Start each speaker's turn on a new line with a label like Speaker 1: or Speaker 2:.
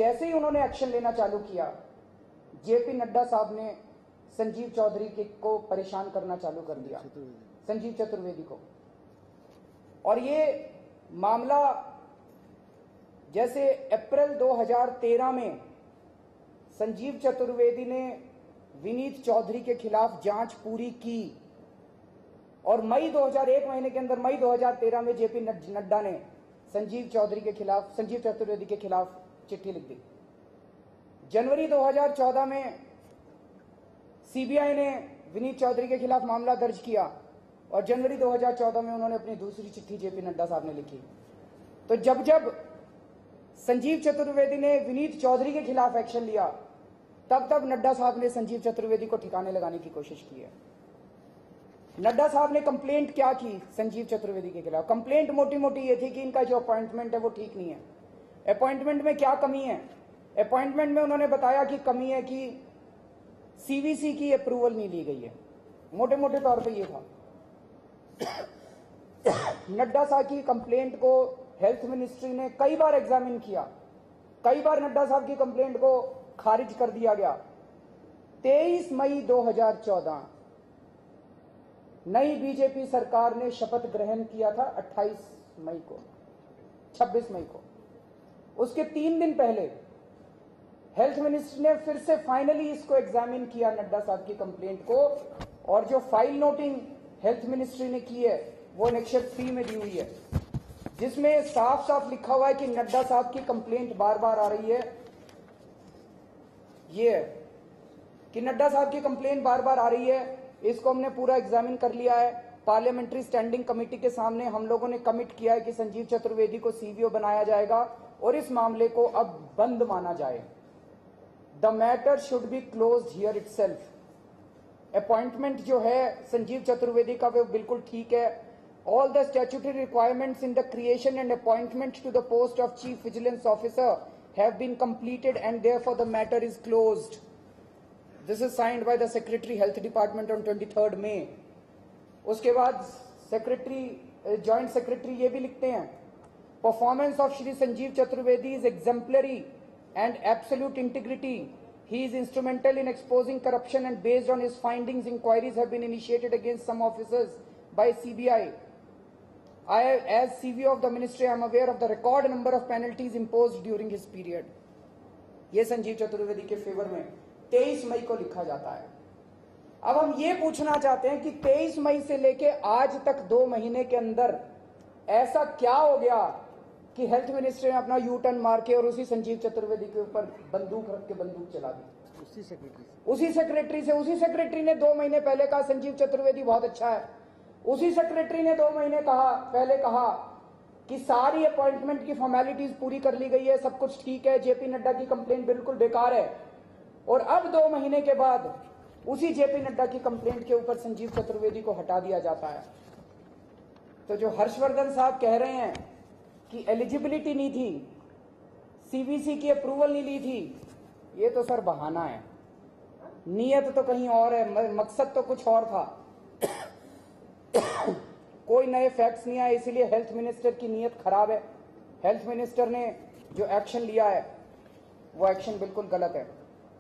Speaker 1: जैसे ही उन्होंने एक्शन लेना चालू किया, जेपी नड्डा साहब ने संजीव चौधरी को परेशान करना चालू कर दिया, संजीव चतुर्वेदी को। और ये मामला जैसे अप्रैल 2013 में संजीव चतुर्वेदी ने विनीत चौधरी के खिलाफ जांच पूरी की और मई 2001 महीने के अंदर, मई 2013 में जेपी नड्डा ने संजीव चतुर्वेदी के खिलाफ चिट्ठी लिख दी। जनवरी 2014 में सीबीआई ने विनीत चौधरी के खिलाफ मामला दर्ज किया और जनवरी 2014 में उन्होंने अपनी दूसरी चिट्ठी जेपी नड्डा साहब ने लिखी। तो जब जब संजीव चतुर्वेदी ने विनीत चौधरी के खिलाफ एक्शन लिया, तब तब नड्डा साहब ने संजीव चतुर्वेदी को ठिकाने लगाने की कोशिश की है। नड्डा साहब ने कंप्लेंट क्या की संजीव चतुर्वेदी के खिलाफ? कंप्लेंट मोटी मोटी ये थी कि इनका जो अपॉइंटमेंट है वो ठीक नहीं है। अपॉइंटमेंट में क्या कमी है? अपॉइंटमेंट में उन्होंने बताया कि कमी है कि सीवीसी की अप्रूवल नहीं ली गई है। मोटे मोटे तौर पे ये था। नड्डा साहब की कंप्लेंट को हेल्थ मिनिस्ट्री ने कई बार एग्जामिन किया, कई बार नड्डा साहब की कंप्लेंट को खारिज कर दिया गया। 23 मई 2014 नई बीजेपी सरकार ने शपथ ग्रहण किया था 26 मई को। उसके 3 दिन पहले हेल्थ मिनिस्टर ने फिर से फाइनली इसको एग्जामिन किया, नड्डा साहब की कंप्लेंट को, और जो फाइल नोटिंग हेल्थ मिनिस्ट्री ने की है वो एनेक्सर 3 में दी हुई है, जिसमें साफ साफ लिखा हुआ है कि नड्डा साहब की कंप्लेंट बार बार आ रही है। ये है कि नड्डा साहब की कंप्लेंट बार बार आ रही है। इसको हमने पूरा एग्जामिन कर लिया है। पार्लियामेंट्री स्टैंडिंग कमेटी के सामने हम लोगों ने कमिट किया है कि संजीव चतुर्वेदी को सीवीओ बनाया जाएगा और इस मामले को अब बंद माना जाए। The matter should be closed here itself. Appointment जो है संजीव चतुर्वेदी का वो बिल्कुल ठीक है। All the statutory requirements in the creation and appointment to the post of chief vigilance officer have been completed and therefore the matter is closed. This is signed by the Secretary Health Department on 23rd May. उसके बाद joint secretary ये भी लिखते हैं, performance of Shri Sanjeev Chaturvedi is exemplary and absolute integrity. He is instrumental in exposing corruption and based on his findings, inquiries have been initiated against some officers by CBI. As CVO of the ministry, I am aware of the record number of penalties imposed during his period. ये संजीव चतुर्वेदी के favour में 23 मई को लिखा जाता है। अब हम ये पूछना चाहते हैं कि 23 मई से लेके आज तक 2 महीने के अंदर ऐसा क्या हो गया कि हेल्थ मिनिस्ट्री ने अपना यू टर्न मार के और उसी संजीव चतुर्वेदी के ऊपर बंदूक रख के बंदूक चला दी। उसी सेक्रेटरी ने 2 महीने पहले कहा संजीव चतुर्वेदी बहुत अच्छा है। उसी सेक्रेटरी ने 2 महीने पहले कहा कि सारी अपॉइंटमेंट की फॉर्मेलिटीज पूरी कर ली गई है, सब कुछ ठीक है, जेपी नड्डा की कंप्लेंट बिल्कुल बेकार है। और अब 2 महीने के बाद उसी जेपी नड्डा की कंप्लेंट के ऊपर संजीव चतुर्वेदी को हटा दिया जाता है। तो जो हर्षवर्धन साहब कह रहे हैं कि एलिजिबिलिटी नहीं थी, सीवीसी की अप्रूवल नहीं ली थी, ये तो सर बहाना है। नीयत तो कहीं और है, मकसद तो कुछ और था। कोई नए फैक्ट्स नहीं आए, इसीलिए हेल्थ मिनिस्टर की नीयत खराब है। हेल्थ मिनिस्टर ने जो एक्शन लिया है वो एक्शन बिल्कुल गलत है।